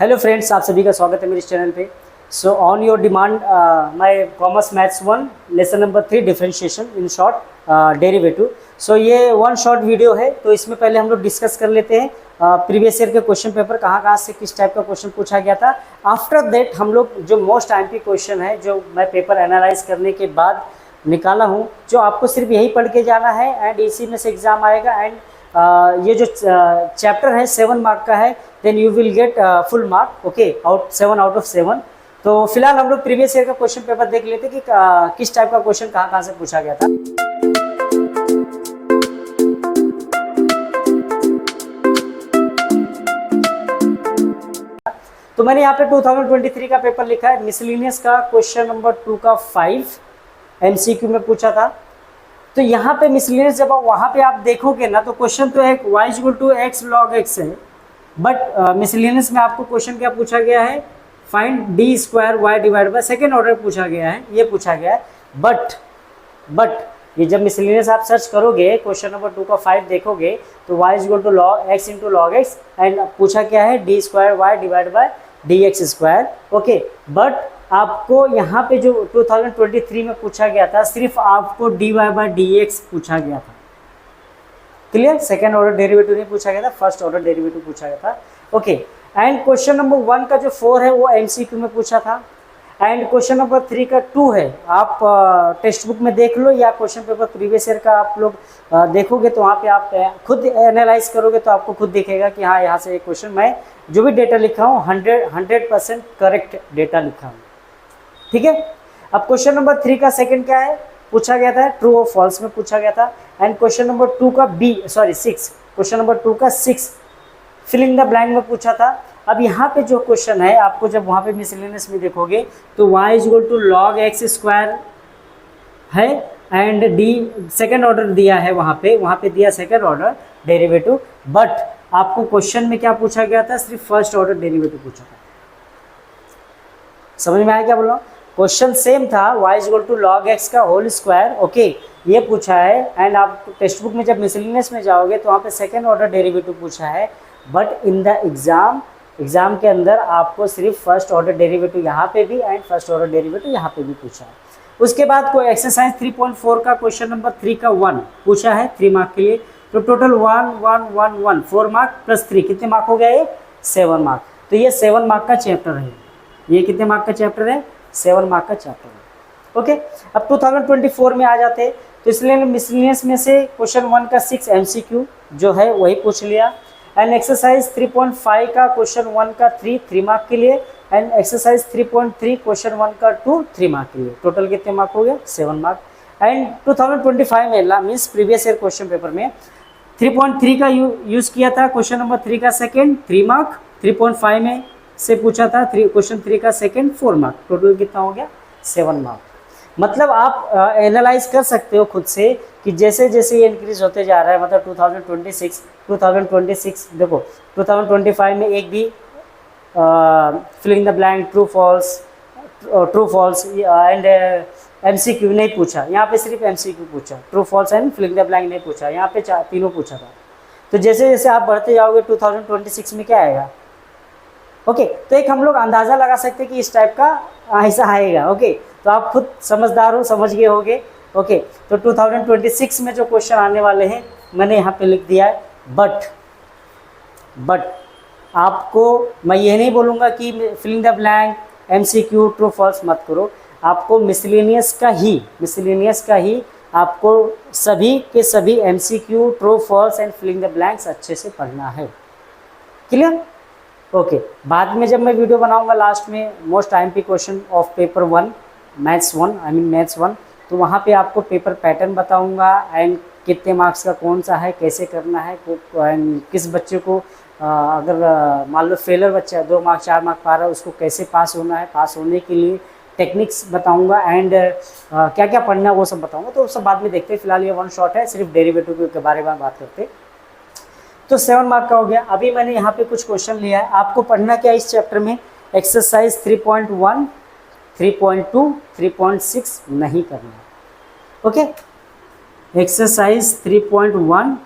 Hello friends, आप सभी का स्वागत है मेरे इस चैनल पे। So on your demand my commerce maths 1 lesson number 3 differentiation in short derivative. So ये वन शॉर्ट वीडियो है, तो इसमें पहले हम लोग डिस्कस कर लेते हैं प्रीवियस ईयर के क्वेश्चन पेपर कहाँ से किस टाइप का क्वेश्चन पूछा गया था। आफ्टर दैट हम लोग जो मोस्ट आईएमपी क्वेश्चन है जो मैं पेपर एनालाइज करने के बाद निकाला हूँ, जो आपको सिर्फ यही पढ़ के जाना है एंड इसी में से एग्जाम आएगा। एंड ये जो चैप्टर है 7 मार्क का है, then you will get full mark, okay, 7 out of 7। तो फिलहाल हम लोग प्रीवियस ईयर का क्वेश्चन पेपर देख लेते कि किस टाइप का क्वेश्चन कहाँ से पूछा गया था। तो मैंने यहाँ पे 2023 का पेपर लिखा है, मिसलिनियस का क्वेश्चन नंबर 2 का 5 MCQ में पूछा था। तो यहाँ पे मिसलिनियस जब वहाँ पे आप देखोगे ना, तो क्वेश्चन तो एक y = x log x है, बट मिसलिनियस में आपको क्वेश्चन क्या पूछा गया है, find d² y divide by second order पूछा गया है, ये पूछा गया है। बट ये जब मिसलिनियस आप सर्च करोगे, क्वेश्चन नंबर 2 का 5 देखोगे, तो y = log x × log x and पूछा क्या है d² y divide bye dx², okay. But आपको यहाँ पे जो 2023 में पूछा गया था, सिर्फ आपको dy/dx पूछा गया था, क्लियर। सेकेंड ऑर्डर डेरिवेटिव नहीं पूछा गया था, फर्स्ट ऑर्डर डेरिवेटिव पूछा गया था, ओके। एंड क्वेश्चन नंबर 1 का जो 4 है वो MCQ में पूछा था, एंड क्वेश्चन नंबर 3 का 2 है, आप टेक्स्ट बुक में देख लो या क्वेश्चन पेपर प्रीवियस ईयर का आप लोग देखोगे, तो वहाँ पे आप खुद एनालाइज करोगे तो आपको खुद दिखेगा कि हाँ, यहाँ से एक क्वेश्चन मैं जो भी डेटा लिखा हूँ 100% करेक्ट डेटा लिखा हूँ, ठीक है। अब क्वेश्चन नंबर 3 का सेकंड क्या है, पूछा गया था ट्रू और फॉल्स में पूछा गया था। एंड क्वेश्चन नंबर 2 का 6, क्वेश्चन नंबर 2 का 6 फिल इन द ब्लैंक में पूछा था। अब यहाँ पे जो क्वेश्चन है, आपको जब वहाँ पे मिसलिनियस में देखोगे तो y = log x² है एंड d सेकेंड ऑर्डर दिया है, वहाँ पे दिया सेकेंड ऑर्डर डेरिवेटिव। बट आपको क्वेश्चन में क्या पूछा गया था, सिर्फ फर्स्ट ऑर्डर डेरिवेटिव पूछा था। समझ में आया क्या बोल रहा हूँ? क्वेश्चन सेम था, y = log x का होल स्क्वायर, ओके, ये पूछा है। एंड आप टेक्स्ट बुक में जब मिसलिनियस में जाओगे तो वहाँ पे सेकेंड ऑर्डर डेरिवेटिव पूछा है, बट इन द एग्जाम के अंदर आपको सिर्फ फर्स्ट ऑर्डर डेरिवेटिव यहाँ पे भी एंड फर्स्ट ऑर्डर डेरिवेटिव यहाँ पे भी पूछा है। उसके बाद कोई एक्सरसाइज 3.4 का क्वेश्चन नंबर 3 का 1 पूछा है 3 मार्क के लिए। तो टोटल 1 1 1 1 4 मार्क प्लस 3 कितने मार्क हो गए, 7 मार्क। तो ये 7 मार्क का चैप्टर है, ये कितने मार्क का चैप्टर है, 7 मार्क का चैप्टर है, ओके। अब 2024 में आ जाते हैं, तो इसलिए मिसलिनियस में से क्वेश्चन 1 का 6 MCQ जो है वही पूछ लिया। एंड एक्सरसाइज 3.5 का क्वेश्चन 1 का 3 मार्क के लिए, एंड एक्सरसाइज 3.3 क्वेश्चन 1 का 3 मार्क के लिए। टोटल कितने मार्क हो गया, 7 मार्क। एंड 2025 में means previous year question paper में 3.3 का यूज़ किया था, क्वेश्चन नंबर 3 का सेकेंड 3 मार्क, 3.5 में से पूछा था क्वेश्चन 3 का सेकेंड 4 मार्क। टोटल कितना हो गया, 7 मार्क। मतलब आप एनालाइज कर सकते हो खुद से कि जैसे जैसे ये इंक्रीज होते जा रहा है, मतलब 2026 देखो, 2025 में एक भी filling the blank true false and MCQ नहीं पूछा, यहाँ पे सिर्फ MCQ पूछा, true false and filling the blank नहीं पूछा, यहाँ पे तीनों पूछा था। तो जैसे जैसे आप बढ़ते जाओगे 2026 में क्या आएगा, ओके। तो एक हम लोग अंदाज़ा लगा सकते हैं कि इस टाइप का ऐसा आएगा, ओके। तो आप खुद समझदार हो, समझ गए होगे, ओके। तो 2026 में जो क्वेश्चन आने वाले हैं मैंने यहाँ पे लिख दिया है। बट आपको मैं ये नहीं बोलूँगा कि filling the blank MCQ true false मत करो, आपको मिसलिनियस का ही आपको सभी के सभी MCQ true false and filling the blanks अच्छे से पढ़ना है, क्लियर, ओके। बाद में जब मैं वीडियो बनाऊंगा लास्ट में most IMP question of paper 1 maths 1, तो वहाँ पे आपको पेपर पैटर्न बताऊंगा एंड कितने मार्क्स का कौन सा है, कैसे करना है, किस बच्चे को अगर मान लो फेलर बच्चा है, 2 मार्क्स 4 मार्क पा रहा है, उसको कैसे पास होना है, पास होने के लिए टेक्निक्स बताऊंगा एंड क्या क्या पढ़ना है वो सब बताऊंगा। तो सब बाद में देखते हैं, फिलहाल ये 1 शॉट है, सिर्फ डेरिवेटिव के बारे में बात करते। तो 7 मार्क का हो गया। अभी मैंने यहाँ पे कुछ क्वेश्चन लिया है, आपको पढ़ना क्या है इस चैप्टर में, एक्सरसाइज 3.1 3.2 3.6 नहीं करना है, ओके। एक्सरसाइज 3.1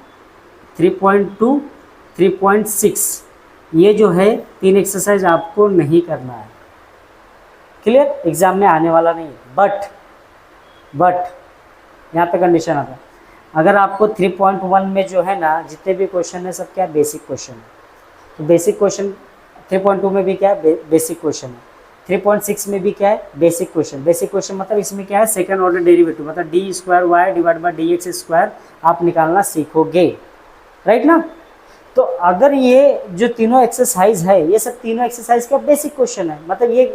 3.2 3.6 ये जो है 3 एक्सरसाइज आपको नहीं करना है, क्लियर, एग्जाम में आने वाला नहीं है। बट यहाँ पे कंडीशन आता है, अगर आपको 3.1 में जो है ना जितने भी क्वेश्चन है सब क्या बेसिक क्वेश्चन है, तो बेसिक क्वेश्चन 3.2 में भी क्या है बेसिक क्वेश्चन है, 3.6 में भी क्या है बेसिक क्वेश्चन मतलब इसमें क्या है सेकंड ऑर्डर डेरिवेटिव, मतलब d square y divide by d x square आप निकालना सीखोगे, राइट ना। तो अगर ये जो तीनों एक्सरसाइज है ये सब तीनों एक्सरसाइज का बेसिक क्वेश्चन है, मतलब ये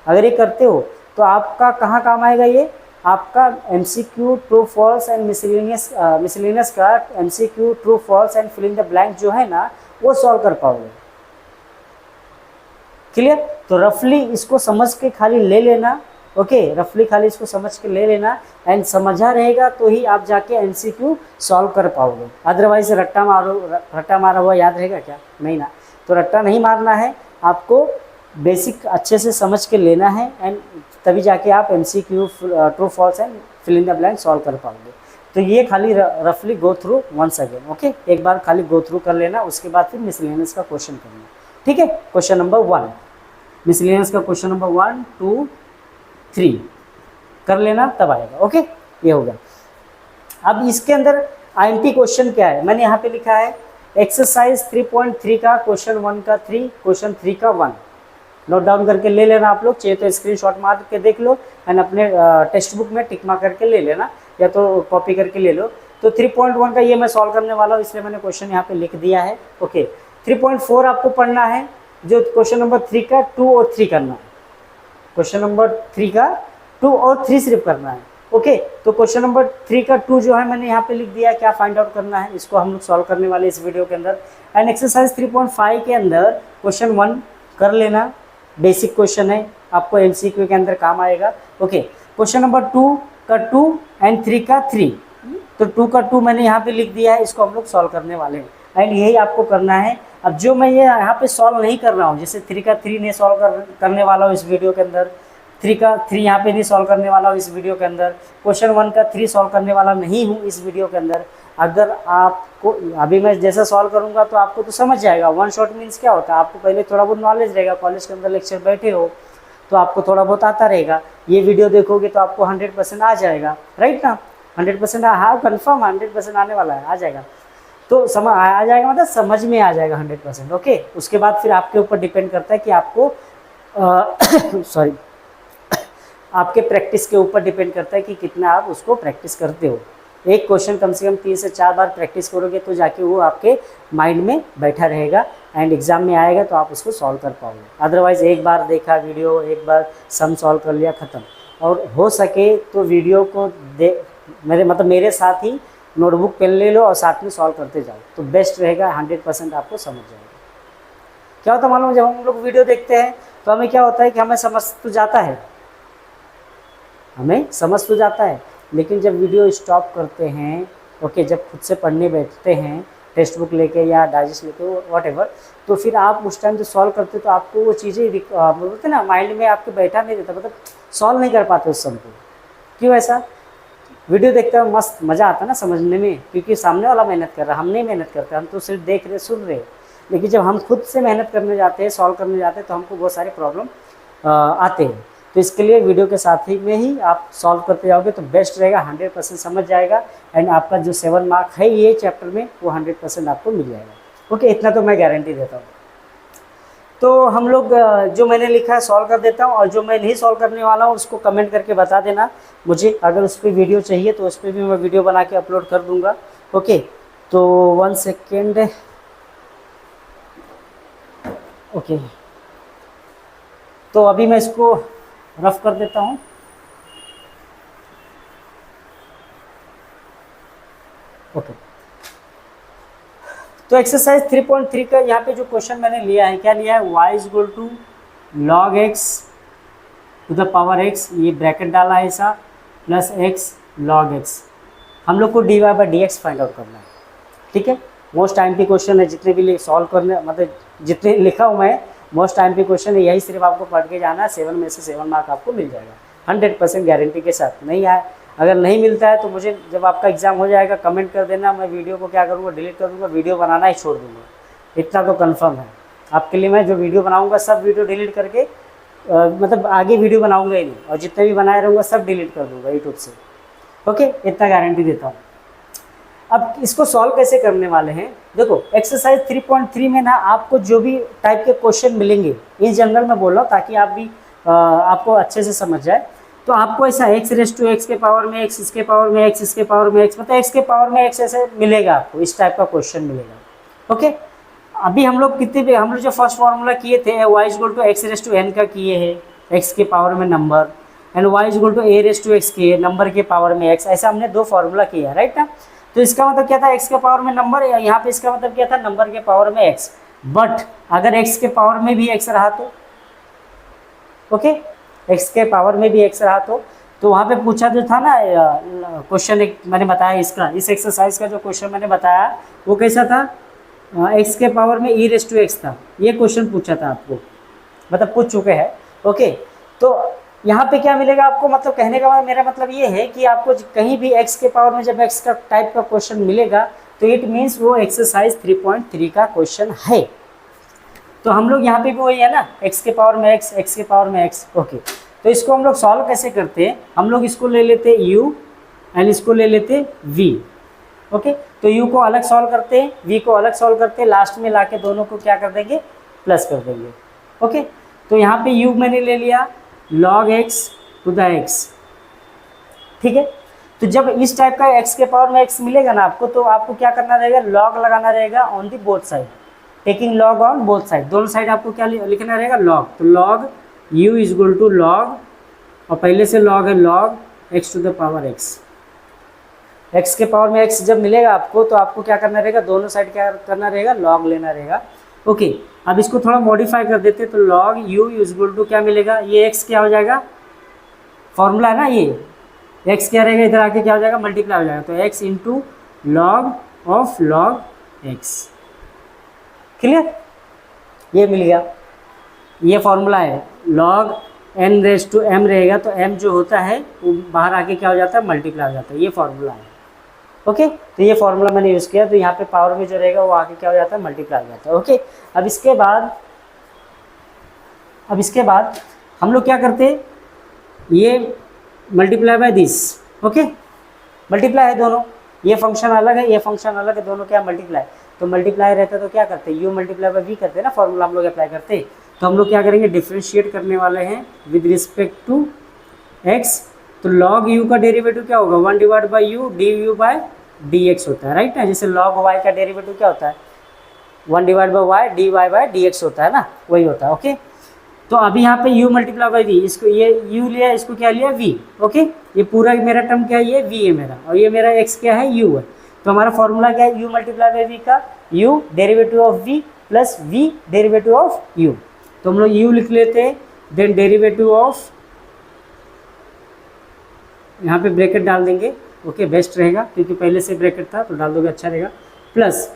अगर ये करते हो तो आपका कहाँ काम आएगा, ये आपका MCQ true false and miscellaneous का MCQ true false and fill in the blank जो है ना वो सॉल्व कर पाओगे, क्लियर। तो रफली इसको समझ के खाली ले लेना, ओके, रफली खाली इसको समझ के ले लेना एंड समझा रहेगा तो ही आप जाके MCQ सॉल्व कर पाओगे, अदरवाइज रट्टा मारा हुआ याद रहेगा क्या, नहीं ना। तो रट्टा नहीं मारना है, आपको बेसिक अच्छे से समझ के लेना है एंड तभी जाके आप MCQ true false and fill in the blank solve कर पाओगे। तो ये खाली रफली go through once again, okay, एक बार खाली गो थ्रू कर लेना, उसके बाद फिर मिसलेनियस का क्वेश्चन करना, ठीक है। क्वेश्चन नंबर 1 मिसलेनियस का क्वेश्चन नंबर 1, 2, 3 कर लेना तब आएगा, ओके, ये हो गया। अब इसके अंदर IMP क्वेश्चन क्या है, मैंने यहाँ पे लिखा है एक्सरसाइज 3.3 का क्वेश्चन 1 का 3, क्वेश्चन 3 का 1, नोट डाउन करके ले लेना आप लोग, चाहिए तो स्क्रीनशॉट मार के देख लो एंड अपने टेक्स्ट बुक में टिक मार करके ले लेना या तो कॉपी करके ले लो। तो 3.1 का ये मैं सॉल्व करने वाला हूँ, इसलिए मैंने क्वेश्चन यहाँ पे लिख दिया है, ओके। 3.4 आपको पढ़ना है, जो क्वेश्चन नंबर 3 का 2 और 3 करना है, क्वेश्चन नंबर 3 का 2 और 3 सिर्फ करना है, ओके। तो क्वेश्चन नंबर 3 का 2 जो है मैंने यहाँ पे लिख दिया है, क्या फाइंड आउट करना है, इसको हम लोग सॉल्व करने वाले इस वीडियो के अंदर। एंड एक्सरसाइज 3.5 के अंदर क्वेश्चन 1 कर लेना, बेसिक क्वेश्चन है, आपको MCQ के अंदर काम आएगा, ओके। क्वेश्चन नंबर 2 का 2 एंड 3 का 3, तो 2 का 2 मैंने यहाँ पे लिख दिया है, इसको हम लोग सॉल्व करने वाले हैं एंड यही आपको करना है। अब जो मैं ये यहाँ पे सॉल्व नहीं कर रहा हूँ, जैसे 3 का 3 नहीं सॉल्व करने वाला हूँ इस वीडियो के अंदर, 3 का 3 यहाँ पे नहीं सॉल्व करने वाला हूँ इस वीडियो के अंदर, क्वेश्चन 1 का 3 सॉल्व करने वाला नहीं हूँ इस वीडियो के अंदर। अगर आपको अभी मैं जैसा सॉल्व करूँगा तो आपको तो समझ जाएगा, वन शॉट मीन्स क्या होता है, आपको पहले थोड़ा बहुत नॉलेज रहेगा, कॉलेज के अंदर लेक्चर बैठे हो तो आपको थोड़ा बहुत आता रहेगा, ये वीडियो देखोगे तो आपको 100% आ जाएगा, राइट ना, 100%, हाँ कन्फर्म 100% आने वाला है, आ जाएगा। तो समझ आ जाएगा मतलब समझ में आ जाएगा 100%, ओके। उसके बाद फिर आपके ऊपर डिपेंड करता है कि आपको सॉरी आपके प्रैक्टिस के ऊपर डिपेंड करता है कि कितना आप उसको प्रैक्टिस करते हो। एक क्वेश्चन कम से कम 3 से 4 बार प्रैक्टिस करोगे तो जाके वो आपके माइंड में बैठा रहेगा एंड एग्जाम में आएगा तो आप उसको सॉल्व कर पाओगे। अदरवाइज एक बार देखा वीडियो, एक बार सम सॉल्व कर लिया, ख़त्म। और हो सके तो वीडियो को मेरे साथ ही नोटबुक पेन ले लो और साथ में सॉल्व करते जाओ तो बेस्ट रहेगा, 100% आपको समझ जाएगा। क्या होता है मालूम, जब हम लोग वीडियो देखते हैं तो हमें क्या होता है कि हमें समझ तो जाता है, लेकिन जब वीडियो स्टॉप करते हैं, ओके, जब खुद से पढ़ने बैठते हैं टेक्स्ट बुक लेके या डाइजेस्ट लेके वॉट एवर, तो फिर आप उस टाइम जो सॉल्व करते तो आपको वो चीज़ें बोलते ना माइंड में आपके बैठा नहीं रहता, मतलब सॉल्व नहीं कर पाते उस सम को। क्यों ऐसा? वीडियो देखते हैं मस्त मज़ा आता है ना समझने में, क्योंकि सामने वाला मेहनत कर रहा है, हम नहीं मेहनत करते, हम तो सिर्फ देख रहे सुन रहे। लेकिन जब हम खुद से मेहनत करने जाते हैं, सॉल्व करने जाते हैं, तो हमको बहुत सारे प्रॉब्लम आते हैं। तो इसके लिए वीडियो के साथ ही में ही आप सॉल्व करते जाओगे तो बेस्ट रहेगा, 100% समझ जाएगा एंड आपका जो 7 मार्क है ये चैप्टर में वो 100% आपको मिल जाएगा। ओके, इतना तो मैं गारंटी देता हूँ। तो हम लोग जो मैंने लिखा है सॉल्व कर देता हूँ, और जो मैं नहीं सॉल्व करने वाला हूँ उसको कमेंट करके बता देना मुझे। अगर उस पर वीडियो चाहिए तो उस पर भी मैं वीडियो बना के अपलोड कर दूँगा। ओके, तो 1 सेकेंड। ओके, तो अभी मैं इसको रफ कर देता हूँ। ओके, तो एक्सरसाइज 3.3 का यहाँ पे जो क्वेश्चन मैंने लिया है, क्या लिया है, y is equal to log x to the power x, ये ब्रैकेट डाला है ऐसा, प्लस x log x। हम लोग को dy by dx find out करना है, ठीक है। मोस्ट टाइम पे क्वेश्चन है, जितने भी सॉल्व करने, मतलब जितने लिखा हूँ मैं, मोस्ट टाइम पे क्वेश्चन है, यही सिर्फ आपको पढ़ के जाना है। 7 में से 7 मार्क आपको मिल जाएगा 100% गारंटी के साथ। नहीं आए, अगर नहीं मिलता है तो मुझे जब आपका एग्ज़ाम हो जाएगा कमेंट कर देना, मैं वीडियो को क्या करूँगा, डिलीट कर दूँगा, वीडियो बनाना ही छोड़ दूँगा। इतना तो कंफर्म है। आपके लिए मैं जो वीडियो बनाऊंगा सब वीडियो डिलीट करके मतलब आगे वीडियो बनाऊंगा ही नहीं, और जितने भी बनाए रहूँगा सब डिलीट कर दूंगा यूट्यूब से। ओके, इतना गारंटी देता हूँ। अब इसको सॉल्व कैसे करने वाले हैं, देखो एक्सरसाइज 3.3 में ना आपको जो भी टाइप के क्वेश्चन मिलेंगे, इन जनरल मैं बोल रहा हूँ ताकि आप भी आपको अच्छे से समझ जाए। तो आपको ऐसा x रेस टू x के पावर में x, इसके पावर में x, इसके पावर में x, मतलब x के पावर में x ऐसे मिलेगा आपको, इस टाइप का क्वेश्चन मिलेगा। ओके, अभी हम लोग हम लोग जो फर्स्ट फार्मूला किए थे y equal to x raise to n का किए हैं, x के पावर में number, and y equal to a raise to x के नंबर के पावर में x, ऐसा हमने 2 फार्मूला किया, राइट ना। तो इसका मतलब क्या था, x के पावर में नंबर, यहाँ पे इसका मतलब क्या था, नंबर के पावर में x। बट अगर x के पावर में भी x रहा तो, ओके, x के पावर में भी x रहा तो वहाँ पे पूछा जो था ना क्वेश्चन, एक मैंने बताया इसका, इस एक्सरसाइज का जो क्वेश्चन मैंने बताया वो कैसा था, x के पावर में e रेस टू x था, ये क्वेश्चन पूछा था आपको, मतलब पूछ चुके हैं। ओके, तो यहाँ पे क्या मिलेगा आपको, मतलब कहने का मेरा मतलब ये है कि आपको कहीं भी x के पावर में जब x का टाइप का क्वेश्चन मिलेगा तो इट मीन्स वो एक्सरसाइज 3.3 का क्वेश्चन है। तो हम लोग यहाँ पे भी वही है ना, x के पावर में x, x के पावर में x। ओके, तो इसको हम लोग सॉल्व कैसे करते हैं, हम लोग इसको ले लेते u एंड इसको ले लेते v। ओके, तो u को अलग सॉल्व करते हैं, v को अलग सॉल्व करते हैं, लास्ट में लाके दोनों को क्या कर देंगे, प्लस कर देंगे। ओके, तो यहाँ पे u मैंने ले लिया log x to the x, ठीक है। तो जब इस टाइप का x के पावर में x मिलेगा ना आपको, तो आपको क्या करना रहेगा, log लगाना रहेगा on the both side, taking log on both side, दोनों साइड आपको क्या लिखना रहेगा, log। तो log u is equal to log, और पहले से log है log x to the power x। x के पावर में x जब मिलेगा आपको तो आपको क्या करना रहेगा, दोनों साइड क्या करना रहेगा, log लेना रहेगा। ओके, अब इसको थोड़ा मॉडिफाई कर देते, तो log u is equal to क्या मिलेगा, ये x क्या हो जाएगा, फॉर्मूला है ना, ये x क्या रहेगा, इधर आके क्या हो जाएगा, मल्टीप्लाई हो जाएगा, तो x into log of log x। Clear, ये मिल गया, ये फॉर्मूला है। log n raise to m रहेगा तो m जो होता है वो बाहर आके क्या हो जाता है, मल्टीप्लाई हो जाता है, ये फॉर्मूला है। ओके, तो ये फॉर्मूला मैंने यूज़ किया, तो यहाँ पे पावर में जो रहेगा वो आके क्या हो जाता है, मल्टीप्लाई हो जाता है। ओके, अब इसके बाद हम लोग क्या करते हैं, ये multiply by this. Okay, multiply है दोनों, ये फंक्शन अलग है, ये फंक्शन अलग है, दोनों क्या मल्टीप्लाई, तो मल्टीप्लाई रहता है तो क्या करते हैं, u मल्टीप्लाई बाय v करते हैं ना, फॉर्मूला हम लोग अप्लाई करते हैं। तो हम लोग क्या करेंगे, डिफ्रेंशिएट करने वाले हैं विद रिस्पेक्ट टू x। तो log u का डेरिवेटिव क्या होगा, 1 divide by u du by dx होता है, राइट ना। जैसे log y का डेरिवेटिव क्या होता है, 1 divide by y dy by dx होता है ना, वही होता है। ओके, तो अभी यहाँ पे u मल्टीप्लाई बाई v, इसको ये u लिया, इसको क्या लिया v। ओके, ये पूरा मेरा टर्म क्या है, ये v है मेरा, और ये मेरा x क्या है, u है। तो हमारा फॉर्मूला क्या है, u मल्टीप्लाई बाई v का u derivative of v plus v derivative of u। तो हम लोग u लिख लेते हैं, देन डेरिवेटिव ऑफ, यहाँ पे ब्रैकेट डाल देंगे। ओके, बेस्ट रहेगा क्योंकि पहले से ब्रैकेट था, तो डाल दोगे अच्छा रहेगा, प्लस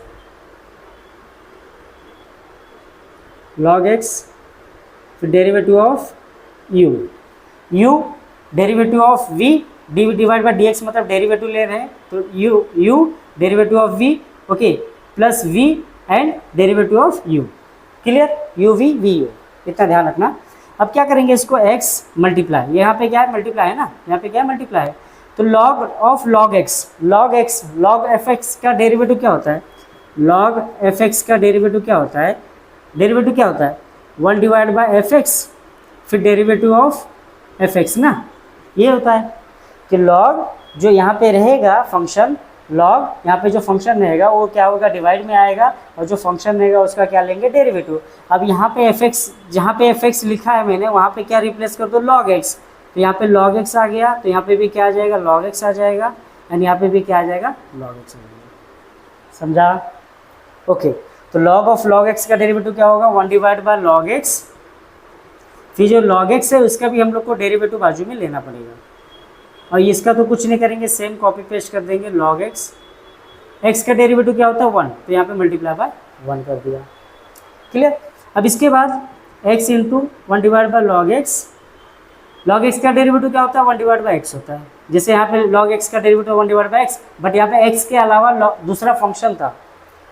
log x, फिर derivative of u derivative of v divide by dx, मतलब डेरिवेटिव ले रहे हैं, तो u derivative of v, okay, plus v and derivative of u। Clear, u v v u, इतना ध्यान रखना। अब क्या करेंगे, इसको x मल्टीप्लाई, यहाँ पे क्या है, मल्टीप्लाई है ना, यहाँ पे क्या है, मल्टीप्लाई है, तो log of log x, log fx का डेरिवेटिव क्या होता है, log fx का डेरिवेटिव क्या होता है, डेरिवेटिव क्या होता है, 1 डिवाइड बाई fx, फिर डेरिवेटिव ऑफ fx ना, ये होता है कि log जो यहाँ पे रहेगा फंक्शन, log यहाँ पे जो फंक्शन रहेगा वो क्या होगा, डिवाइड में आएगा, और जो फंक्शन रहेगा उसका क्या लेंगे, डेरिवेटिव। अब यहाँ पे fx, जहाँ पे fx लिखा है मैंने, वहाँ पे क्या रिप्लेस कर दो, log x, तो यहाँ पे log x आ गया, तो यहाँ पे भी क्या आ जाएगा, log x आ जाएगा, एंड यहाँ पे भी क्या आ जाएगा, log x आ जाएगा। समझा? ओके, तो log ऑफ log x का डेरिवेटिव क्या होगा, 1 डिवाइड बाय log x, फिर जो log x है उसका भी हम लोग को डेरिवेटिव बाजू में लेना पड़ेगा, और इसका तो कुछ नहीं करेंगे, सेम कॉपी पेस्ट कर देंगे, log x का डेरिवेटिव क्या होता है, 1, तो यहाँ पे मल्टीप्लाई बाय 1 कर दिया। क्लियर, अब इसके बाद x into 1 divide by log x का डेरिवेटिव क्या होता है, 1 डिवाइड बाय x होता है। जैसे यहाँ पे log x का derivative 1 divide by x, but यहाँ पे x के अलावा दूसरा फंक्शन था,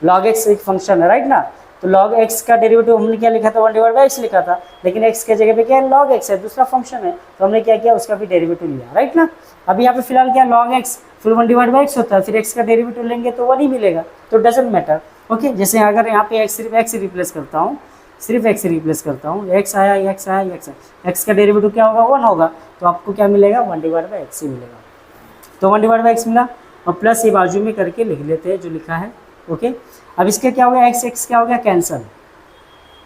log x एक फंक्शन है, राइट ना, तो log x का डेरिवेटिव हमने क्या लिखा था, 1/x लिखा था, लेकिन x के जगह पे क्या है, log x है, दूसरा फंक्शन है, तो हमने क्या किया, उसका भी डेरिवेटिव लिया, राइट ना। अब यहाँ पे फिलहाल क्या log x फिर 1/x होता है, फिर x का डेरिवेटिव लेंगे तो 1 ही मिलेगा, तो डजेंट मैटर। ओके, जैसे अगर यहाँ पे सिर्फ x रिप्लेस करता हूँ, x आया, x का डेरिवेटिव क्या होगा, 1 होगा, तो आपको क्या मिलेगा, 1/x ही मिलेगा। तो 1/x मिला, और प्लस ये बाजू में करके लिख लेते हैं जो लिखा है। ओके, अब इसके क्या हो गया, x क्या हो गया, कैंसल,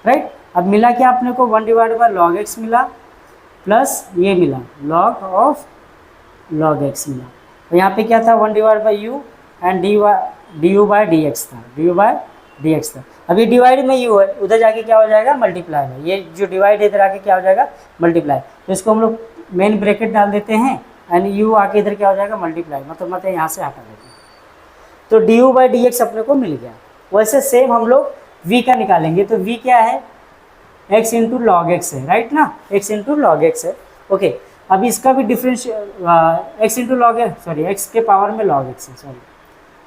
राइट। अब मिला क्या अपने को, 1/log x मिला, प्लस ये मिला log ऑफ log x मिला, और यहाँ पे क्या था, 1/u एंड du/dx था, अब ये डिवाइड में u है, उधर जाके क्या हो जाएगा, मल्टीप्लाई में, ये जो डिवाइड है इधर आके क्या हो जाएगा, मल्टीप्लाई। तो इसको हम लोग मेन ब्रैकेट डाल देते हैं, एंड u आके इधर क्या हो जाएगा, मल्टीप्लाई, मतलब यहाँ से हटा देते हैं, तो du/dx अपने को मिल गया। वैसे सेम हम लोग v का निकालेंगे, तो v क्या है, x इंटू लॉग एक्स है, राइट ना, x इंटू लॉग एक्स है। ओके, अब इसका भी difference x into log x, sorry x के पावर में log x है,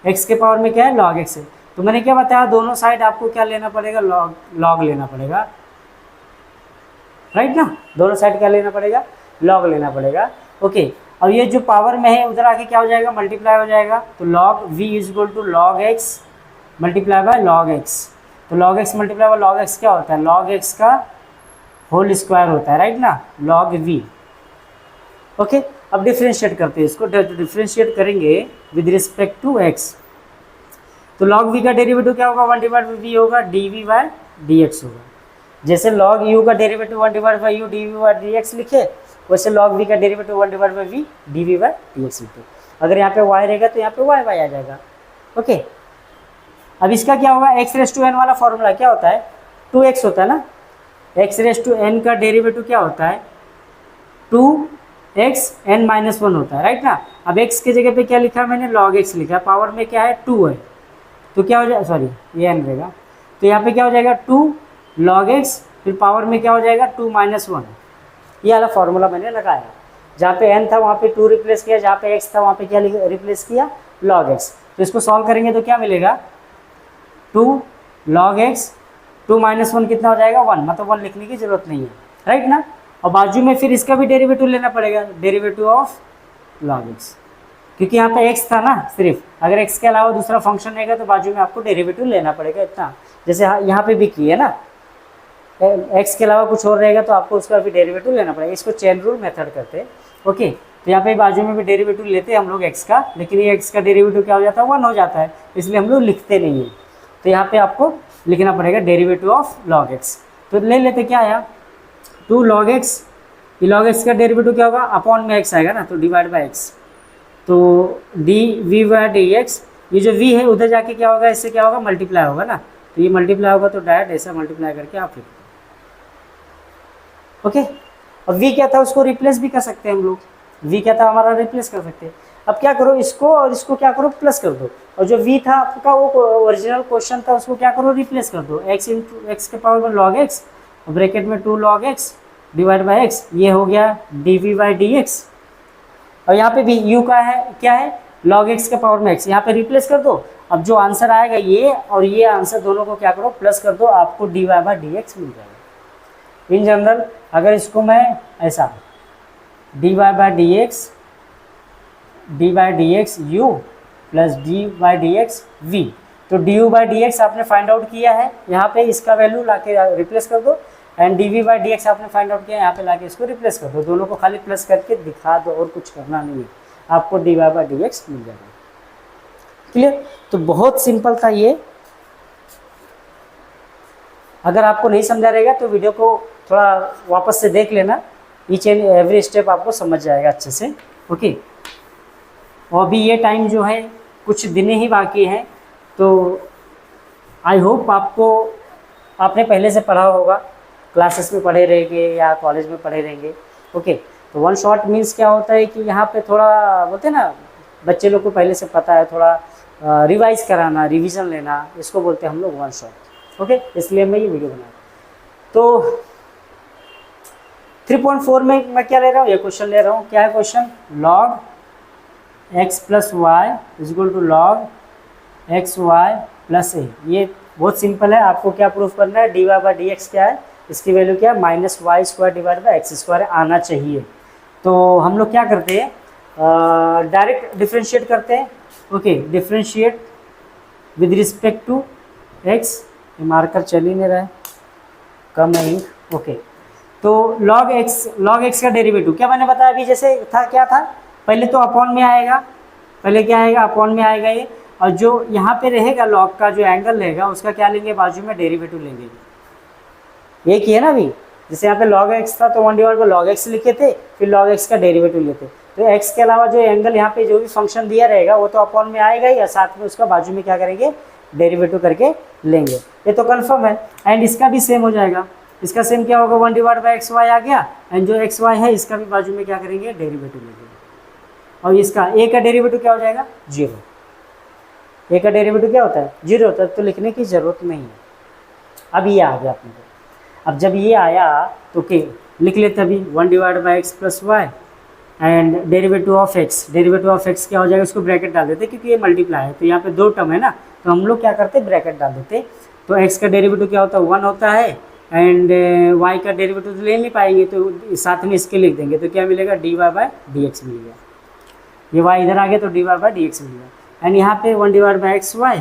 x के पावर में क्या है, log x है। तो मैंने क्या बताया, दोनों साइड आपको क्या लेना पड़ेगा, log लेना पड़ेगा, राइट ना, दोनों साइड क्या लेना पड़ेगा, log लेना पड़ेगा। ओके, और ये जो पावर में है उधर आके क्या हो जाएगा, मल्टीप्लाई हो जाएगा, तो log v is equal to log x multiply by log x, तो log x multiply by log x क्या होता है, log x का होल स्क्वायर होता है, राइट ना, log v। ओके, अब डिफ्रेंशिएट करते हैं इसको, डिफ्रेंशिएट करेंगे विद रिस्पेक्ट टू x, तो log v का डेरिवेटिव क्या होगा, 1/v होगा, dv/dx होगा। जैसे log u का डेरिवेटिव 1/u dv/dx लिखे, वैसे log v का डेरिवेटिव 1/v dv/dx लिखे। अगर यहाँ पे y रहेगा तो यहाँ पे y आ जाएगा। ओके, अब इसका क्या होगा, x⁻n वाला फॉर्मूला क्या होता है, 2x होता है ना, x⁻n का डेरिवेटिव क्या होता है, 2xn-1 होता है, राइट ना। अब x के जगह पे क्या लिखा मैंने, log x लिखा, पावर में क्या है, 2 है, तो क्या हो जाएगा, सॉरी ये n रहेगा, तो यहाँ पे क्या हो जाएगा, 2 log x, फिर पावर में क्या हो जाएगा, 2-1, ये वाला फॉर्मूला मैंने लगाया। जहाँ पे n था वहाँ पे 2 रिप्लेस किया, जहाँ पे x था वहाँ पे क्या रिप्लेस किया, log x। तो इसको सॉल्व करेंगे तो क्या मिलेगा, 2 log x, 2-1 कितना हो जाएगा, 1, मतलब 1 लिखने की जरूरत नहीं है, राइट ना। और बाजू में फिर इसका भी डेरिवेटिव लेना पड़ेगा, डेरिवेटिव ऑफ log x, क्योंकि यहाँ पे x था ना सिर्फ, अगर x के अलावा दूसरा फंक्शन रहेगा तो बाजू में आपको डेरिवेटिव लेना पड़ेगा इतना, जैसे यहाँ पे भी किया ना, x के अलावा कुछ और रहेगा तो आपको उसका भी डेरिवेटिव लेना पड़ेगा, इसको चेन रूल मेथड करते हैं। ओके, तो यहाँ पे बाजू में भी डेरिवेटिव लेते हैं हम लोग x का, लेकिन ये x का डेरिवेटिव क्या हो जाता है, 1 हो जाता है, इसलिए हम लोग लिखते नहीं है, तो यहाँ पे आपको लिखना पड़ेगा डेरिवेटिव ऑफ log x। तो ले लेते क्या आया, 2 log x, ये log x का डेरिवेटिव क्या होगा, अपॉन में x आएगा ना, तो डिवाइड बाय x, तो dv/dx, ये जो v है उधर जाके क्या होगा, इससे क्या होगा, मल्टीप्लाई होगा ना, तो ये मल्टीप्लाई होगा, तो डायरेक्ट ऐसा मल्टीप्लाई करके आप लिख दो। ओके, अब v क्या था, उसको रिप्लेस भी कर सकते हैं हम लोग, v क्या था हमारा, रिप्लेस कर सकते हैं। अब क्या करो, इसको और इसको क्या करो, प्लस कर दो, और जो v था आपका वो ओरिजिनल क्वेश्चन था, उसको क्या करो, रिप्लेस कर दो, x के पावर में log x, और ब्रैकेट में 2 log x divide bye x, ये हो गया dv/dx, और यहाँ पे भी u का है क्या है, log x के पावर में x, यहाँ पे रिप्लेस कर दो। अब जो आंसर आएगा ये और ये आंसर दोनों को क्या करो, प्लस कर दो, आपको dy/dx मिल जाएगा। इन जनरल अगर इसको मैं ऐसा dy/dx u plus dy/dx v, तो du/dx आपने फाइंड आउट किया है, यहाँ पे इसका वैल्यू लाके रिप्लेस कर दो, एंड dv/dx आपने फाइंड आउट किया, यहाँ पे लाके इसको रिप्लेस कर दो, दोनों को खाली प्लस करके दिखा दो, और कुछ करना नहीं है, आपको dy/dx मिल जाएगा। क्लियर, तो बहुत सिंपल था ये। अगर आपको नहीं समझा रहेगा तो वीडियो को थोड़ा वापस से देख लेना, ईच एंड एवरी स्टेप आपको समझ जाएगा अच्छे से। ओके, और अभी ये टाइम जो है कुछ दिन ही बाकी हैं, तो आई होप आपने पहले से पढ़ा होगा, क्लासेस में पढ़े रहेंगे या कॉलेज में पढ़े रहेंगे। ओके, तो 1 शॉट मीन्स क्या होता है कि यहाँ पे थोड़ा बोलते हैं ना, बच्चे लोग को पहले से पता है, थोड़ा रिवाइज कराना, रिवीजन लेना, इसको बोलते हैं हम लोग 1 शॉट। ओके, इसलिए मैं ये वीडियो बनाया। तो 3.4 में मैं क्या ले रहा हूँ, ये क्वेश्चन ले रहा हूँ, क्या है question, log x plus y is equal to log x y plus a, ये बहुत सिंपल है, आपको क्या प्रूफ करना है, d y by d x क्या है, इसकी वैल्यू क्या है, minus y square divide by x square आना चाहिए। तो हम लोग क्या करते हैं, डायरेक्ट डिफ्रेंशिएट करते हैं। Okay, differentiate with respect to x, marker चल ही नहीं रहा है, कम है इंक। ओके, तो log x का डेरिवेटिव क्या मैंने बताया अभी, जैसे था क्या था, पहले तो अपॉन में आएगा, पहले क्या आएगा, अपॉन में आएगा ये, और जो यहाँ पे रहेगा log का जो एंगल रहेगा उसका क्या लेंगे, बाजू में डेरिवेटिव लेंगे। ये किया ना अभी, जैसे यहाँ पे log x था तो 1 डिवाइड बाई log x लिखे थे, फिर log x का डेरिवेटिव लेते, तो x के अलावा जो एंगल यहाँ पे जो भी फंक्शन दिया रहेगा वो तो अपॉन में आएगा ही, और साथ में उसका बाजू में क्या करेंगे, डेरिवेटिव करके लेंगे। ये तो कन्फर्म है। एंड इसका भी सेम हो जाएगा, इसका सेम क्या होगा, 1 डिवाइड बाई एक्स वाई आ गया, एंड जो एक्स वाई है इसका भी बाजू में क्या करेंगे, डेरिवेटिव लेंगे। और इसका ए का डेरिवेटिव क्या हो जाएगा, 0। ए का डेरिवेटिव क्या होता है, 0 होता है, तो लिखने की ज़रूरत नहीं है। अब ये आ गया अपने को, अब जब ये आया तो के लिख लेते अभी 1 divide by x plus y and derivative of x, derivative of x क्या हो जाएगा, इसको ब्रैकेट डाल देते क्योंकि ये मल्टीप्लाई है, तो यहाँ पे 2 टर्म है ना, तो हम लोग क्या करते ब्रैकेट डाल देते। तो एक्स का डेरिवेटिव क्या होता है, 1 होता है, एंड वाई का डेरिवेटिव तो ले नहीं पाएंगे, तो साथ में इसके लिख देंगे, तो क्या मिलेगा, d y by d x मिल गया। ये वाई इधर आ गया तो d y by d x मिल गया। एंड यहाँ पे 1 divide by x y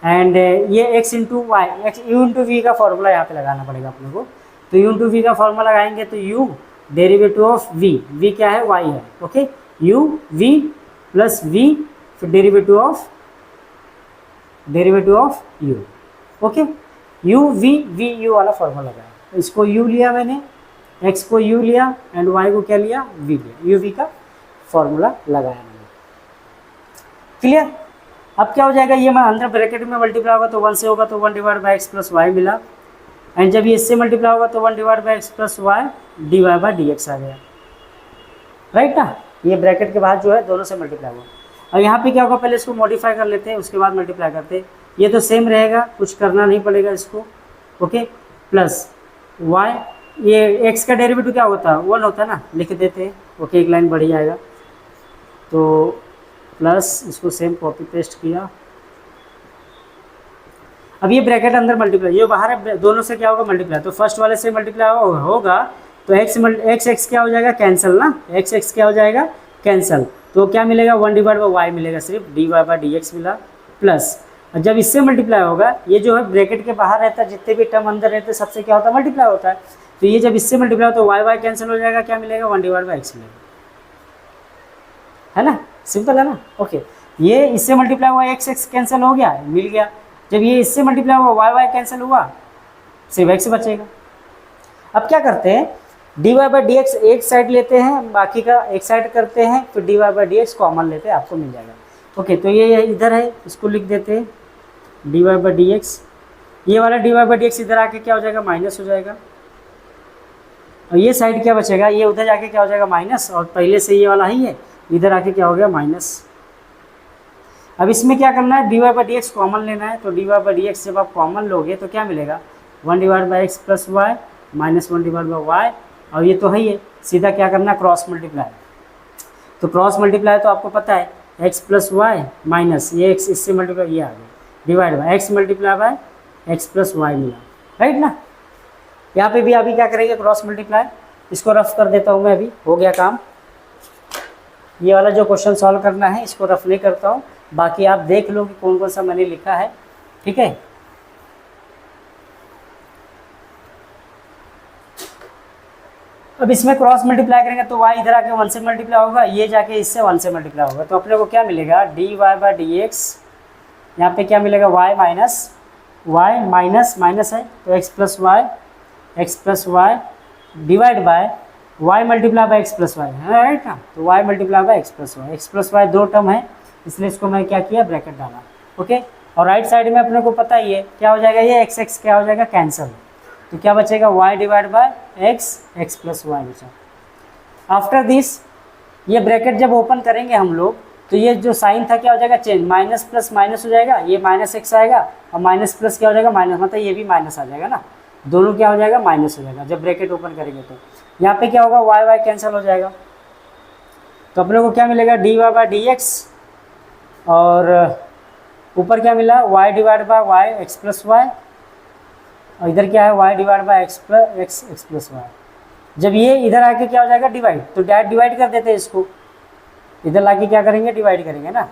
and ये x into y, x u into v का फॉर्मूला यहाँ पे लगाना पड़ेगा अपने को, तो यू इंटू वी का फॉर्मूला लगाएंगे तो यू डेरिवेटिव ऑफ वी क्या है, वाई है। Okay, u v plus v, फिर derivative of u. Okay, u v u वाला फॉर्मूला लगाया, तो इसको यू लिया मैंने, एक्स को यू लिया एंड वाई को क्या लिया, वी लिया, यू वी का फॉर्मूला लगाया मैंने। क्लियर? अब क्या हो जाएगा, ये मैं अंदर ब्रैकेट में मल्टीप्लाई होगा तो 1 से होगा, तो 1 divide by x plus y मिला, एंड जब ये इससे मल्टीप्लाई होगा तो 1 divide by x plus y d y by d x आ गया, राइट ना। ये ब्रैकेट के बाद जो है दोनों से मल्टीप्लाई हुआ। और यहाँ पे क्या होगा, पहले इसको मॉडिफाई कर लेते हैं, उसके बाद मल्टीप्लाई करते हैं। ये तो सेम रहेगा, कुछ करना नहीं पड़ेगा इसको। ओके, प्लस वाई, ये एक्स का डेरिवेटिव क्या होता है, 1 होता है ना, लिख देते हैं। ओके, एक लाइन बढ़ी आएगा, तो प्लस इसको सेम कॉपी पेस्ट किया। अब ये ब्रैकेट अंदर मल्टीप्लाई, ये बाहर है, दोनों से क्या होगा, मल्टीप्लाई, तो फर्स्ट वाले से मल्टीप्लाई होगा तो एक्स क्या हो जाएगा, कैंसिल ना, एक्स क्या हो जाएगा, कैंसिल, तो क्या मिलेगा, 1 डिवाइड बाई वाई मिलेगा, सिर्फ d y by d x मिला, प्लस जब इससे मल्टीप्लाई होगा, ये जो है ब्रैकेट के बाहर रहता है, जितने भी टर्म अंदर रहते हैं सबसे क्या होता है, मल्टीप्लाई होता है, तो ये जब इससे मल्टीप्लाई होता है तो वाई कैंसिल हो जाएगा, क्या मिलेगा, 1 डिवाइड बाई एक्स मिलेगा, है ना, सिंपल है ना। ओके, ये इससे मल्टीप्लाई हुआ, एक्स कैंसिल हो गया, मिल गया। जब ये इससे मल्टीप्लाई हुआ, वाई कैंसिल हुआ, सिर्फ एक्स बचेगा। अब क्या करते हैं, d y by d x एक साइड लेते हैं, बाकी का एक साइड करते हैं, फिर d y by d x common लेते हैं, आपको मिल जाएगा। ओके, तो ये इधर है, इसको लिख देते हैं d y by d x, ये वाला d y by d x इधर आके क्या हो जाएगा, माइनस हो जाएगा, और ये साइड क्या बचेगा, ये उधर जाके क्या हो जाएगा, माइनस, और पहले से ये वाला ही है, इधर आके क्या हो गया, माइनस। अब इसमें क्या करना है, d y by d x common लेना है, तो d y by d x जब आप कॉमन लोगे तो क्या मिलेगा, 1 divide by x plus y minus 1 divide by y, और ये तो है ही है, सीधा क्या करना है, क्रॉस मल्टीप्लाई। तो क्रॉस मल्टीप्लाई तो आपको पता है, एक्स प्लस वाई माइनस ये एक्स, इससे मल्टीप्लाई ये आ गया, divide by x multiply by x plus y मिला, राइट ना। यहाँ पे भी अभी क्या करेंगे, क्रॉस मल्टीप्लाई, इसको रफ कर देता हूँ मैं, अभी हो गया काम। ये वाला जो क्वेश्चन सॉल्व करना है इसको रफ नहीं करता हूँ, बाकी आप देख लो कि कौन कौन सा मैंने लिखा है, ठीक है। अब इसमें क्रॉस मल्टीप्लाई करेंगे तो y इधर आके 1 से मल्टीप्लाई होगा, ये जाके इससे 1 से मल्टीप्लाई होगा, तो अपने को क्या मिलेगा, d y by d x, यहाँ पे क्या मिलेगा, y माइनस माइनस है तो x plus y divide by y multiply by x plus y, है राइट ना, तो y multiply by x plus y 2 term है, इसलिए इसको मैं क्या किया, ब्रैकेट डाला। ओके, और राइट साइड में अपने को पता ही है क्या हो जाएगा, ये एक्स क्या हो जाएगा, कैंसिल, तो क्या बचेगा, y divide by x plus y बचा। आफ्टर दिस ये ब्रैकेट जब ओपन करेंगे हम लोग तो ये जो साइन था क्या हो जाएगा, चेंज, माइनस प्लस माइनस हो जाएगा, ये माइनस एक्स आएगा, और माइनस प्लस क्या हो जाएगा, माइनस, मतलब ये भी माइनस आ जाएगा ना, दोनों क्या हो जाएगा, माइनस हो जाएगा जब ब्रैकेट ओपन करेंगे। तो यहाँ पे क्या होगा, वाई कैंसिल हो जाएगा, तो अपने को क्या मिलेगा, d y by d x, और ऊपर क्या मिला, y divide by y x plus y, और इधर क्या है y divide by x plus y. जब ये इधर आके क्या हो जाएगा डिवाइड, तो डायरेक्ट डिवाइड कर देते हैं इसको, इधर लाके क्या करेंगे डिवाइड करेंगे ना,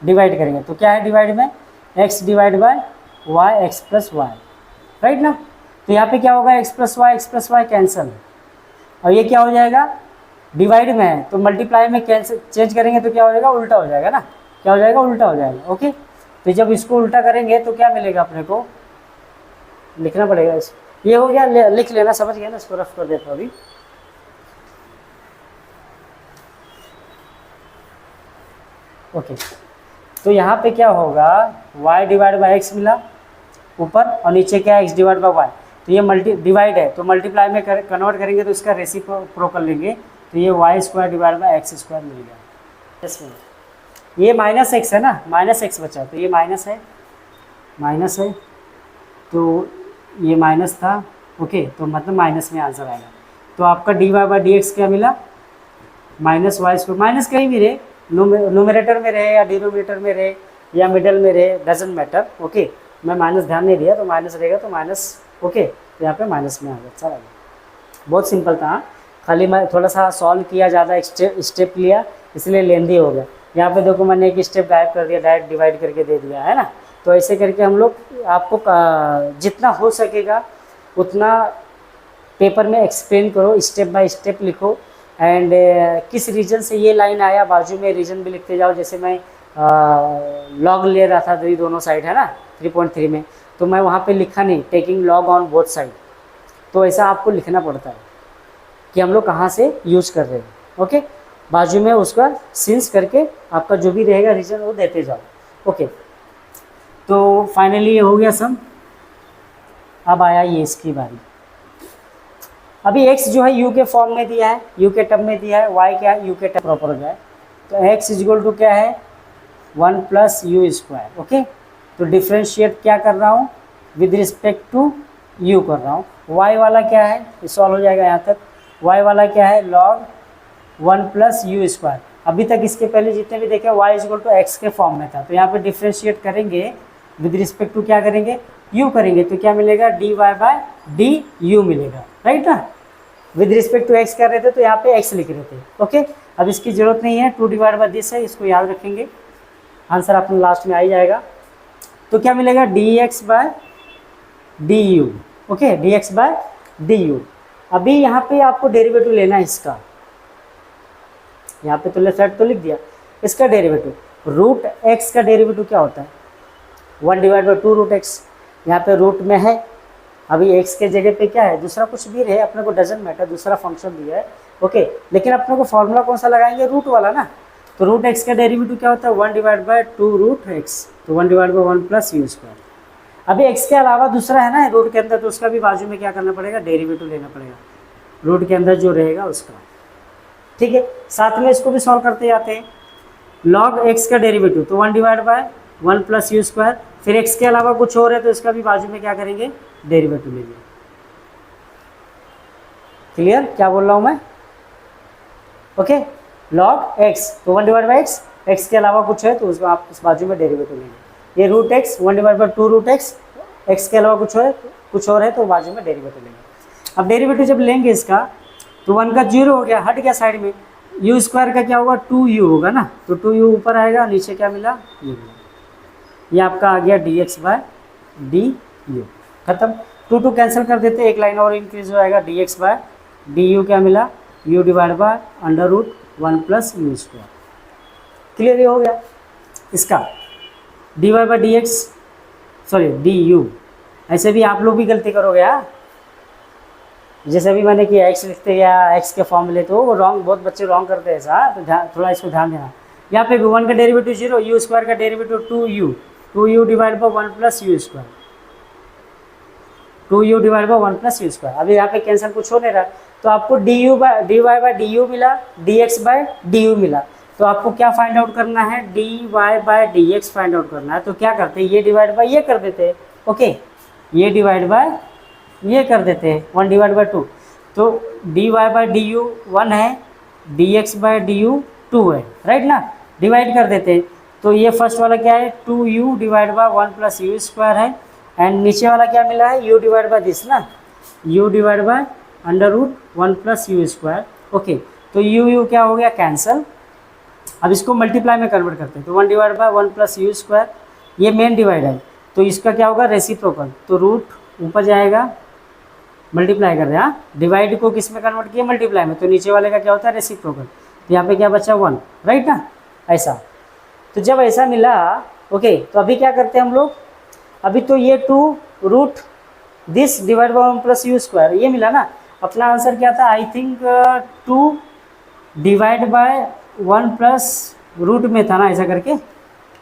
डिवाइड करेंगे तो क्या है डिवाइड में x divide by y x plus y, right ना। तो यहाँ पे क्या होगा एक्स प्लस वाई कैंसिल, और ये क्या हो जाएगा डिवाइड में है तो मल्टीप्लाई में कैंसिल चेंज करेंगे तो क्या हो जाएगा उल्टा हो जाएगा ना, क्या हो जाएगा उल्टा हो जाएगा। ओके, तो जब इसको उल्टा करेंगे तो क्या मिलेगा अपने को, लिखना पड़ेगा इस, ये हो गया, लिख लेना, समझ गया ना, इसको रफ कर देता हूँ अभी। ओके, तो यहाँ पे क्या होगा y डिवाइड बाई एक्स मिला ऊपर, और नीचे क्या है x डिवाइड बाई वाई, तो ये डिवाइड है तो मल्टीप्लाई में कन्वर्ट करेंगे तो इसका रेसिप्रोकल लेंगे, तो ये y square divide by x square मिल गया। इसमें ये माइनस एक्स है ना, माइनस एक्स बचा, तो ये माइनस है तो ये माइनस था। ओके, तो मतलब माइनस में आंसर आएगा। तो आपका d y by d x क्या मिला, माइनस वाई स्क्वायर, माइनस कहीं भी रहे, नोमिनेटर में रहे या डिनोमिनेटर में रहे या मिडल में रहे, डजेंट मैटर। ओके, मैं माइनस ध्यान नहीं दिया तो माइनस रहेगा तो माइनस। ओके, तो यहाँ पे माइनस में आ गया। चला गया, बहुत सिंपल था, खाली मैं थोड़ा सा सॉल्व किया, ज़्यादा स्टेप लिया इसलिए लेंदी हो गया। यहाँ पे देखो मैंने एक स्टेप गायब कर दिया, डायरेक्ट डिवाइड करके दे दिया है ना। तो ऐसे करके हम लोग आपको जितना हो सकेगा उतना पेपर में एक्सप्लेन करो, स्टेप बाय स्टेप लिखो, एंड किस रीजन से ये लाइन आया बाजू में रीजन भी लिखते जाओ। जैसे मैं लॉग ले रहा था दोनों साइड है ना 3.3 में, तो मैं वहाँ पे लिखा नहीं taking log on both side, तो ऐसा आपको लिखना पड़ता है कि हम लोग कहाँ से यूज कर रहे हैं। ओके, बाजू में उसका सिंस करके आपका जो भी रहेगा रीजन वो देते जाओ। ओके, तो फाइनली ये हो गया सम। अब आया ये इसकी बारी। अभी x जो है u के फॉर्म में दिया है, u के टर्म में दिया है, y क्या है u के टर्म प्रॉपर हो जाए, तो x इक्वल टू क्या है 1 प्लस यू स्क्वायर। ओके, तो डिफ्रेंशिएट क्या कर रहा हूँ विद रिस्पेक्ट टू u कर रहा हूँ। y वाला क्या है, ये सॉल्व हो जाएगा यहाँ तक। y वाला क्या है log 1 प्लस यू स्क्वायर। अभी तक इसके पहले जितने भी देखे y इक्वल टू एक्स के फॉर्म में था, तो यहाँ पे डिफ्रेंशिएट करेंगे विद रिस्पेक्ट टू क्या करेंगे u करेंगे, तो क्या मिलेगा d y by d u मिलेगा, राइट ना। विद रिस्पेक्ट टू x कर रहे थे तो यहाँ पे x लिख रहे थे। ओके, अब इसकी जरूरत नहीं है, 2 डिवाइड बाय दिस है, इसको याद रखेंगे, आंसर अपने लास्ट में आ ही जाएगा। तो क्या मिलेगा d x by d u. Okay, d x by d u. अभी यहाँ पे आपको डेरिवेटिव लेना है इसका, यहाँ पे तो लेफ्ट साइड तो लिख दिया, इसका डेरिवेटिव रूट एक्स का डेरिवेटिव क्या होता है 1 डिवाइड बाई 2 रूट एक्स। यहाँ पे रूट में है, अभी x के जगह पे क्या है दूसरा कुछ भी रहे, अपने को डजेंट मैटर, दूसरा फंक्शन दिया है। ओके, लेकिन अपने को फॉर्मूला कौन सा लगाएंगे रूट वाला ना, तो रूट x का डेरिवेटिव क्या होता है 1 डिवाइड बाई 2 रूट एक्स, तो 1 divide by 1 plus u square. अभी x के अलावा दूसरा है ना रूट के अंदर, तो उसका भी बाजू में क्या करना पड़ेगा डेरिवेटिव लेना पड़ेगा रूट के अंदर जो रहेगा उसका। ठीक है, साथ में इसको भी सॉल्व करते जाते हैं। लॉग x का डेरिवेटिव तो 1 divide by 1 plus u square, फिर x के अलावा कुछ और है तो इसका भी बाजू में क्या करेंगे डेरिवेटिव लेंगे। क्लियर क्या बोल रहा हूं मैं। ओके, लॉग x तो 1 डिवाइड बाई x के अलावा कुछ है तो उसको आप इस बाजू में डेरिवेटिव लेंगे। ये root x 1 divide by 2 root x के अलावा कुछ और है तो बाजू में डेरिवेटिव लेंगे। अब डेरिवेटिव जब लेंगे इसका तो 1 का 0 हो गया, हट गया साइड में, यू स्क्वायर का क्या होगा 2u होगा ना, तो 2u ऊपर आएगा, नीचे क्या मिला u मिला, ये आपका आ गया d x by d u. खत्म, 2 कैंसिल कर देते, एक लाइन और इंक्रीज हो जाएगा, d x by d u क्या मिला u divide by under root 1 plus u square. Clear ये हो गया इसका d y by d x, sorry d u. ऐसे भी आप लोग भी गलती करोगे यार, जैसे भी मैंने किया x लिखते या x के फॉर्म ले तो वो रॉन्ग, बहुत बच्चे रॉन्ग करते हैं ऐसा, तो थोड़ा इसको ध्यान देना। यहाँ पे 1 का डेरिवेटिव 0, यू स्क्वायर का derivative 2u divide by 1 plus u square, 2u divide by 1 plus u square. अभी यहाँ पे कैंसिल कुछ हो नहीं रहा, तो आपको d y by d u मिला, d x by d u मिला, तो आपको क्या फाइंड आउट करना है d y by d x find out करना है। तो क्या करते हैं ये डिवाइड बाय ये कर देते हैं। ओके, ये डिवाइड बाय ये कर देते हैं 1 डिवाइड बाई 2, तो d y by d u 1 है, d x by d u 2 है, राइट ना, डिवाइड कर देते हैं। तो ये फर्स्ट वाला क्या है 2u divide by 1 plus u square है, एंड नीचे वाला क्या मिला है u डिवाइड बाय दिस ना, u divide by under root 1 plus u square. Okay, तो u क्या हो गया कैंसल। अब इसको मल्टीप्लाई में कन्वर्ट करते हैं, तो 1 divide by 1 plus u square, ये मेन डिवाइड है तो इसका क्या होगा रेसिप्रोकल, तो रूट ऊपर जाएगा, मल्टीप्लाई कर रहे हैं, हाँ डिवाइड को किस में कन्वर्ट किया मल्टीप्लाई में, तो नीचे वाले का क्या होता है रेसिप्रोकल, तो यहाँ पे क्या बचा 1, राइट ना, ऐसा। तो जब ऐसा मिला ओके, तो अभी क्या करते हैं हम लोग, अभी तो ये 2 root this divide by 1 plus u square ये मिला ना, अपना आंसर क्या था I think 2 divide by 1 plus root में था ना, ऐसा करके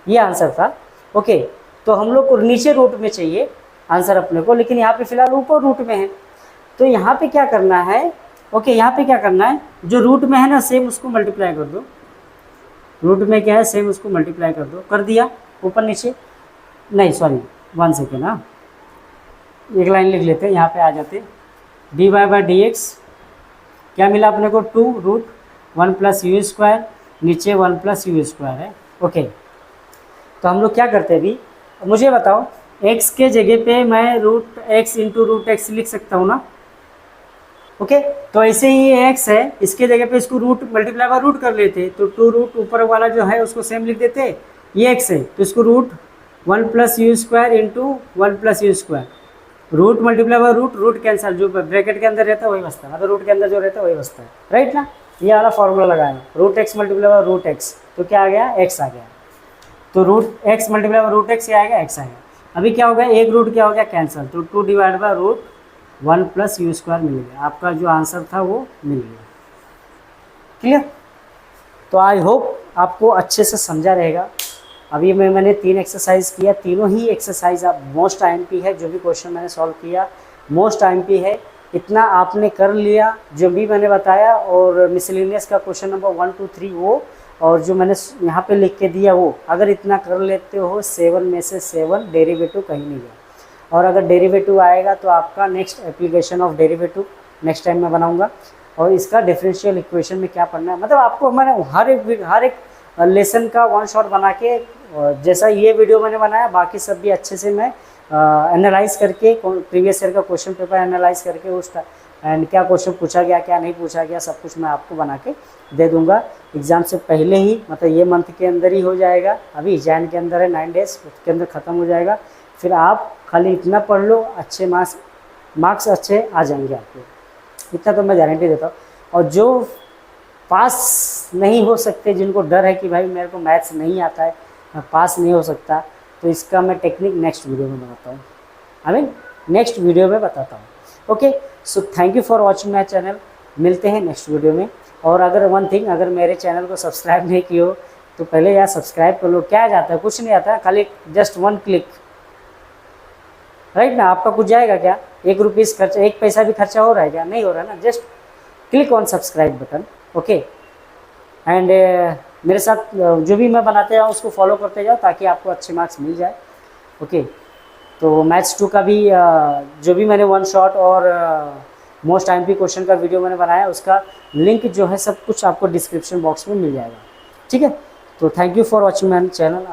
ये आंसर था। ओके, तो हम लोग को नीचे रूट में चाहिए आंसर अपने को, लेकिन यहाँ पे फिलहाल ऊपर रूट में है, तो यहाँ पे क्या करना है ओके, यहाँ पे क्या करना है जो रूट में है ना सेम उसको मल्टीप्लाई कर दो, रूट में क्या है सेम उसको मल्टीप्लाई कर दो, कर दिया ऊपर नीचे, नहीं सॉरी 1 सेकेंड, हाँ एक लाइन लिख लेते हैं, यहाँ पे आ जाते dy बाई डी एक्स क्या मिला अपने को 2 रूट 1 प्लस यू स्क्वायर, नीचे 1 प्लस यू स्क्वायर है। ओके, तो हम लोग क्या करते हैं अभी, मुझे बताओ x के जगह पे मैं root x into root x लिख सकता हूँ ना, ओके तो ऐसे ही ये x है, इसके जगह पे इसको रूट मल्टीप्लाई बाय रूट कर लेते, तो 2 रूट ऊपर वाला जो है उसको सेम लिख देते, ये x है तो इसको root 1 plus u square into 1 plus u square, root multiply by root, root cancel, जो ब्रैकेट के अंदर रहता है वही बचता है, मतलब रूट के अंदर जो रहता है वही बचता है, राइट ना, ये वाला फॉर्मूला लगाया, root x multiply by root x, तो क्या आ गया x आ गया, तो root x multiply by root x क्या आएगा x आएगा। अभी क्या हो गया एक रूट क्या हो गया कैंसिल, तो 2 divide by root 1 plus u square मिल गया, आपका जो आंसर था वो मिल गया। क्लियर, तो आई होप आपको अच्छे से समझा रहेगा। अभी मैंने 3 एक्सरसाइज किया, तीनों ही एक्सरसाइज आप मोस्ट IMP है, जो भी क्वेश्चन मैंने सॉल्व किया मोस्ट IMP है, इतना आपने कर लिया जो भी मैंने बताया, और मिसलेनियस का क्वेश्चन नंबर 1 2 3 वो, और जो मैंने यहाँ पे लिख के दिया वो, अगर इतना कर लेते हो 7 में से 7 डेरिवेटिव कहीं नहीं गया, और अगर डेरिवेटिव आएगा तो आपका next application of derivative next time मैं बनाऊंगा, और इसका डिफरेंशियल इक्वेशन में क्या पढ़ना है, मतलब आपको मैंने हर एक लेसन का 1 शॉट बना के, जैसा ये वीडियो मैंने बनाया बाकी सब भी अच्छे से मैं एनालाइज करके, प्रीवियस ईयर का क्वेश्चन पेपर एनालाइज करके उस एंड क्या क्वेश्चन पूछा गया क्या नहीं पूछा गया सब कुछ मैं आपको बना के दे दूंगा एग्ज़ाम से पहले ही, मतलब ये मंथ के अंदर ही हो जाएगा, अभी जैन के अंदर है 9 डेज, उसके अंदर ख़त्म हो जाएगा, फिर आप खाली इतना पढ़ लो, अच्छे मार्क्स अच्छे आ जाएंगे आपको, इतना तो मैं गारंटी देता हूँ। और जो पास नहीं हो सकते, जिनको डर है कि भाई मेरे को मैथ्स नहीं आता है, मैं पास नहीं हो सकता, तो इसका मैं टेक्निक नेक्स्ट वीडियो में बताता हूँ, नेक्स्ट वीडियो में बताता हूँ। Okay, so thank you for watching my channel, मिलते हैं नेक्स्ट वीडियो में। और अगर वन थिंग, अगर मेरे चैनल को सब्सक्राइब नहीं किए हो तो पहले यार सब्सक्राइब कर लो, क्या जाता है, कुछ नहीं आता है, खाली जस्ट 1 क्लिक, राइट ना, आपका कुछ जाएगा क्या, 1 रुपीज़ खर्चा, 1 पैसा भी खर्चा हो रहा है क्या, नहीं हो रहा है ना, just click on subscribe button. Okay, and मेरे साथ जो भी मैं बनाते जाऊँ उसको फॉलो करते जाओ ताकि आपको अच्छे मार्क्स मिल जाए। ओके, तो मैथ्स 2 का भी जो भी मैंने 1 शॉट और मोस्ट IMP क्वेश्चन का वीडियो मैंने बनाया उसका लिंक जो है सब कुछ आपको डिस्क्रिप्शन बॉक्स में मिल जाएगा, ठीक है। तो thank you for watching my channel.